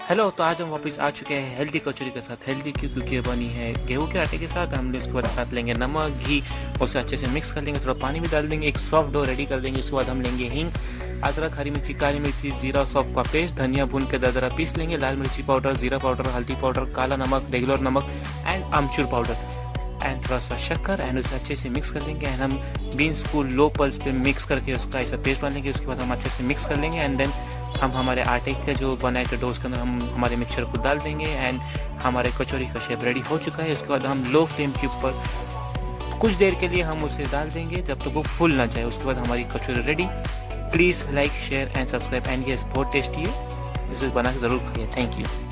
Hello, तो आज हम वापस आ चुके हैं हेल्दी कचौरी के साथ। हेल्दी क्यों? क्योंकि ये बनी है गेहूं के आटे के साथ। हम उसके बाद साथ लेंगे नमक, घी, उसे अच्छे से मिक्स कर लेंगे, थोड़ा पानी भी डाल देंगे, एक सॉफ्ट डो रेडी कर देंगे। उसके बाद हम लेंगे हींग, अदरक, हरी मिर्ची, काली मिर्ची, जीरा, सौंफ का पेस्ट, धनिया भून के दरदरा पीस लेंगे, लाल मिर्ची पाउडर, जीरा पाउडर, हल्दी पाउडर, काला नमक, रेगुलर नमक एंड आमचूर पाउडर एंड थोड़ा सा शक्कर एंड उसे अच्छे से मिक्स कर लेंगे। एंड हम बीन्स को लो पल्स पे मिक्स करके उसका ऐसा पेस्ट बना लेंगे। उसके बाद हम अच्छे से मिक्स कर लेंगे एंड देन हम हमारे आटे का जो बनाए के डोज के अंदर हम हमारे मिक्सचर को डाल देंगे एंड हमारे कचौरी का शेप रेडी हो चुका है। उसके बाद हम लो फ्लेम के ऊपर कुछ देर के लिए हम उसे डाल देंगे जब तक वो फूल ना जाए। उसके बाद हमारी कचौरी ready. Please like, share and subscribe and ये बहुत टेस्टी है, इसे बना के ज़रूर खाइए। Thank you.